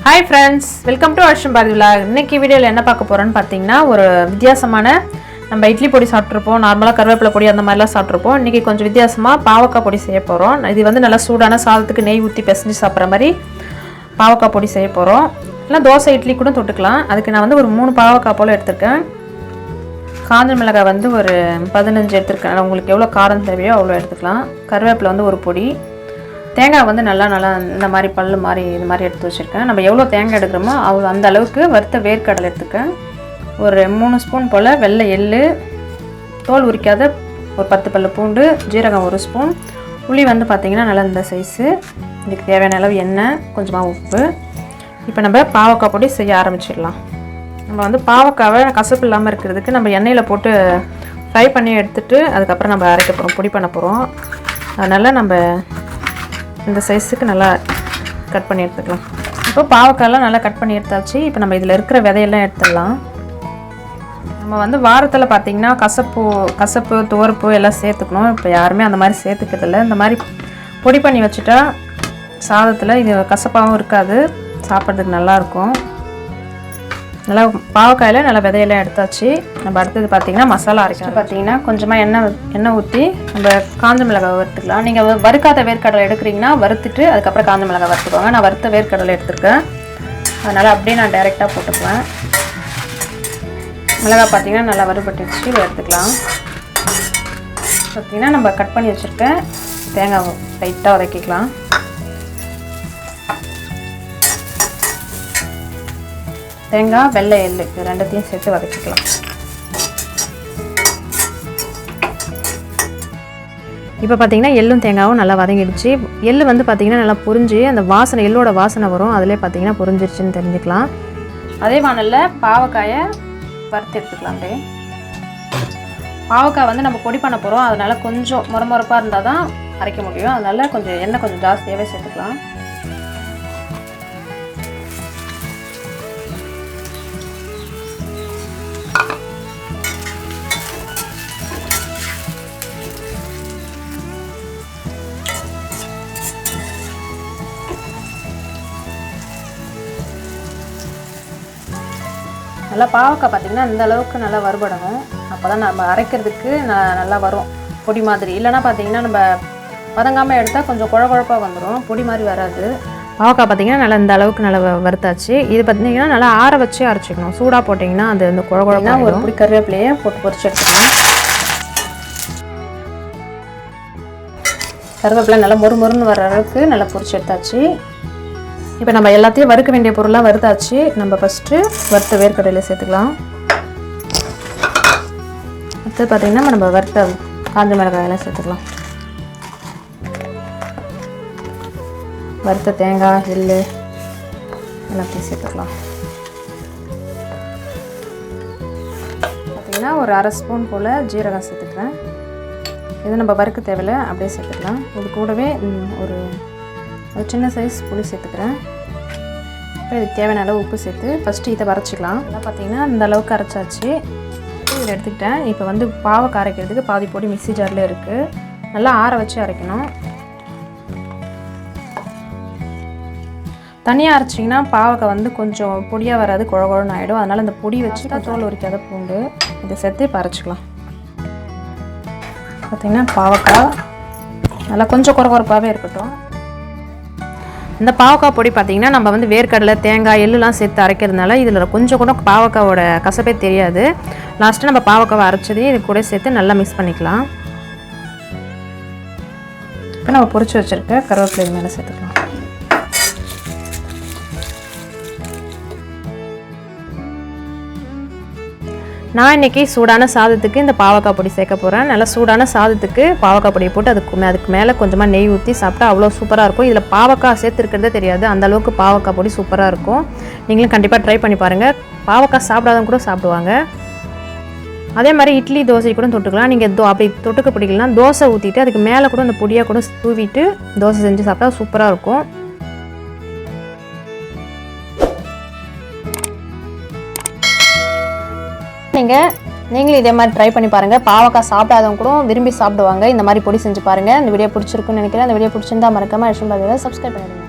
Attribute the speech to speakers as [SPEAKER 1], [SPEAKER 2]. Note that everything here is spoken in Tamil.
[SPEAKER 1] Hi friends, welcome to Ashwinbharathivlog. இன்னைக்கு வீடியோல என்ன பார்க்க போறோம்னு பாத்தீங்கன்னா ஒரு வித்தியாசமான நம்ம இட்லி பொடி சாப்பிட்டுருப்போம், நார்மலா கருவேப்பிலை பொடி அந்த மாதிரிலாம் சாப்பிட்டுருப்போம். இன்னைக்கு கொஞ்சம் வித்தியாசமா பாவக்காய் பொடி செய்ய போறோம். இது வந்து நல்லா சூடான சாதத்துக்கு நெய் ஊத்தி பிசைஞ்சு சாப்பிட்ற மாதிரி பாவக்காய் பொடி செய்ய போறோம். இல்ல தோசை இட்லி கூட தொட்டுக்கலாம். அதுக்கு நான் வந்து ஒரு 3 பாவக்காய் போல எடுத்துர்க்கேன். காஞ்ச மிளகாய் வந்து ஒரு 15 எடுத்துர்க்கேன். உங்களுக்கு எவ்வளவு காரம் தேவையோ அவ்வளவு எடுத்துக்கலாம். கருவேப்பிலை வந்து ஒரு பொடி. தேங்காய் வந்து நல்லா இந்த மாதிரி பல்லு மாதிரி இது மாதிரி எடுத்து வச்சுருக்கேன். நம்ம எவ்வளோ தேங்காய் எடுக்கிறோமோ அவ்வளோ அந்த அளவுக்கு வறுத்த வேர்க்கடலை எடுத்துக்கேன். ஒரு 3 ஸ்பூன் போல் வெள்ளை எள்ளு, தோல் உரிக்காத ஒரு 10 பல்லு பூண்டு, ஜீரகம் 1 ஸ்பூன், புளி வந்து பார்த்திங்கன்னா நல்லா இந்த சைஸு. இதுக்கு தேவையான அளவு எண்ணெய், கொஞ்சமாக உப்பு. இப்போ நம்ம பாவக்காய் பொடி செய்ய ஆரம்பிச்சிடலாம். நம்ம வந்து பாவக்காவை கசப்பு இல்லாமல் இருக்கிறதுக்கு நம்ம எண்ணெயில் போட்டு ஃப்ரை பண்ணி எடுத்துகிட்டு அதுக்கப்புறம் நம்ம அரைக்க போகிறோம், பொடி பண்ண போகிறோம். அதனால் நம்ம இந்த சைஸுக்கு நல்லா கட் பண்ணி எடுத்துக்கலாம். இப்போ பாவக்காயெல்லாம் நல்லா கட் பண்ணி எடுத்தாச்சு. இப்போ நம்ம இதில் இருக்கிற விதையெல்லாம் எடுத்துடலாம். நம்ம வந்து வாரத்தில் பார்த்திங்கன்னா கசப்பு துவர்ப்பு எல்லாம் சேர்த்துக்கணும். இப்போ யாருமே அந்த மாதிரி சேர்த்துக்கிறதில்ல. இந்த மாதிரி பொடி பண்ணி வச்சுட்டா சாதத்தில் இது கசப்பாகவும் இருக்காது, சாப்பிட்றதுக்கு நல்லாயிருக்கும். நல்லா பாவக்காயில் நல்லா விதையெல்லாம் எடுத்தாச்சு. நம்ம அடுத்தது பார்த்திங்கன்னா மசாலா அரைக்கணும். பார்த்திங்கன்னா கொஞ்சமாக எண்ணெய் ஊற்றி நம்ம காஞ்ச மிளகாய் வறுத்துக்கலாம். நீங்கள் வறுக்காத வேர்க்கடலை எடுக்கிறீங்கன்னா வறுத்துட்டு அதுக்கப்புறம் காஞ்ச மிளகாய் வறுத்துக்கோங்க. நான் வறுத்த வேர்க்கடலை எடுத்துருக்கேன், அதனால் அப்படியே நான் டைரெக்டாக போட்டுக்குவேன். மிளகாய் பார்த்திங்கன்னா நல்லா வறுபட்டுச்சு, எடுத்துக்கலாம். பார்த்திங்கன்னா நம்ம கட் பண்ணி வச்சுருக்கேன் தேங்காய் லைட்டாக வதக்கிக்கலாம். தேங்காய், வெள்ளை எள்ளு இது ரெண்டுத்தையும் சேர்த்து வதக்கிக்கலாம். இப்போ பார்த்தீங்கன்னா எள்ளும் தேங்காயும் நல்லா வதங்கிடுச்சு. எள்ளு வந்து பார்த்திங்கன்னா நல்லா புரிஞ்சு அந்த வாசனை, எள்ளோட வாசனை வரும். அதிலே பார்த்திங்கன்னா புரிஞ்சிருச்சுன்னு தெரிஞ்சுக்கலாம். அதே வானலில் பாவக்காயை வறுத்து எடுத்துக்கலாம். அப்படியே பாவக்காய் வந்து நம்ம பொடி பண்ண போகிறோம், அதனால் கொஞ்சம் முறமுறப்பாக இருந்தால் தான் அரைக்க முடியும். அதனால் கொஞ்சம் எண்ணெய் கொஞ்சம் ஜாஸ்தியாகவே சேர்த்துக்கலாம். நல்லா பாவக்காய் பார்த்திங்கன்னா இந்த அளவுக்கு நல்லா வறுபடணும். அப்போ தான் நம்ம அரைக்கிறதுக்கு நல்லா வரும் பொடி மாதிரி. இல்லைனா பார்த்திங்கன்னா நம்ம வதங்காமல் எடுத்தால் கொஞ்சம் குழப்பாக வந்துடும், பொடி மாதிரி வராது. பாவக்காய் பார்த்திங்கன்னா நல்லா இந்த அளவுக்கு நல்லா வறுத்தாச்சு. இது பார்த்திங்கன்னா நல்லா ஆற வச்சு அரைச்சிக்கணும். சூடாக போட்டிங்கன்னா அது இந்த குழப்பா ஒரு பொடி கருவேப்பிலையே போட்டு பொரிச்சு எடுத்துக்கணும். கருவேப்பிலை நல்லா மொறுன்னு வர அளவுக்கு நல்லா பொரிச்சு எடுத்தாச்சு. இப்போ நம்ம எல்லாத்தையும் வறுக்க வேண்டிய பொருளாக வறுத்தாச்சு. நம்ம ஃபஸ்ட்டு வறுத்த வேர்க்கடலையில் சேர்த்துக்கலாம். அடுத்து பார்த்திங்கன்னா நம்ம வறுத்த காஞ்ச மிளகாயெல்லாம் சேர்த்துக்கலாம். வறுத்த தேங்காய், எள்ளு எல்லாத்தையும் சேர்த்துக்கலாம். பார்த்திங்கன்னா ஒரு 1/2 ஸ்பூன் போல் ஜீரகம் சேர்த்துக்கிறேன். இது நம்ம வறுக்க தேவையில்லை, அப்படியே சேர்த்துக்கலாம். இது கூடவே ஒரு சின்ன சைஸ் புளி சேர்த்துக்கிறேன். இப்போ இதுக்கு தேவையான அளவு உப்பு சேர்த்து ஃபஸ்ட்டு இதை வரைச்சிக்கலாம். இதெல்லாம் பார்த்திங்கன்னா இந்த அளவுக்கு அரைச்சாச்சு. இதை எடுத்துக்கிட்டேன். இப்போ வந்து பாவக்காய் அரைக்கிறதுக்கு பாதி பொடி மிக்ஸி ஜாரில் இருக்குது. நல்லா ஆற வச்சு அரைக்கணும். தனியாக அரைச்சிங்கன்னா பாவக்காய் வந்து கொஞ்சம் பொடியாக வராது, குழகுழன்னு ஆகிடும். அதனால் இந்த பொடி வச்சு தோல் உரிக்காத பூண்டு இதை சேர்த்து இப்போ அரைச்சிக்கலாம். பார்த்திங்கன்னா பாவக்காய் நல்லா கொஞ்சம் குறப்பாகவே இருக்கட்டும். இந்த பாவக்காய் பொடி பார்த்திங்கன்னா நம்ம வந்து வேர்க்கடலை, தேங்காய், எள்ளுலாம் சேர்த்து அரைக்கிறதுனால இதில் கொஞ்சம் கூட பாவக்காவோட கசப்பே தெரியாது. லாஸ்ட்டு நம்ம பாவக்காவை அரைச்சதையும் இது கூட சேர்த்து நல்லா மிக்ஸ் பண்ணிக்கலாம். இப்போ நம்ம பொரிச்சு வச்சுருக்க கருவேப்பிலை மேலே சேர்த்துக்கலாம். நான் இன்றைக்கி சூடான சாதத்துக்கு இந்த பாவக்காய் பொடி சேர்க்க போகிறேன். நல்லா சூடான சாதத்துக்கு பாவக்காய் பொடியை போட்டு அதுக்கு மேலே கொஞ்சமாக நெய் ஊற்றி சாப்பிட்டா அவ்வளோ சூப்பராக இருக்கும். இதில் பாவக்காய் சேர்த்துருக்கிறதே தெரியாது, அந்தளவுக்கு பாவக்காய் பொடி சூப்பராக இருக்கும். நீங்களும் கண்டிப்பாக ட்ரை பண்ணி பாருங்கள். பாவக்காய் சாப்பிடாதவங்க கூட சாப்பிடுவாங்க. அதே மாதிரி இட்லி, தோசை கூட தொட்டுக்கலாம். நீங்கள் அப்படி தொட்டுக்க பிடிக்கலாம், தோசை ஊற்றிட்டு அதுக்கு மேலே கூட அந்த பொடியாக கூட தூவிட்டு தோசை செஞ்சு சாப்பிட்டா சூப்பராக இருக்கும். நீங்களும் இதே மாதிரி ட்ரை பண்ணி பாருங்கள். பாவக்காய் சாப்பிடாதவங்க கூட விரும்பி சாப்பிடுவாங்க. இந்த மாதிரி பொடி செஞ்சு பாருங்கள். இந்த வீடியோ பிடிச்சிருக்குன்னு நினைக்கிறேன். இந்த வீடியோ பிடிச்சிருந்தா மறக்காமல் அஷ்வின் பரத்வாஜ் சப்ஸ்கிரைப் பண்ணிடுங்க.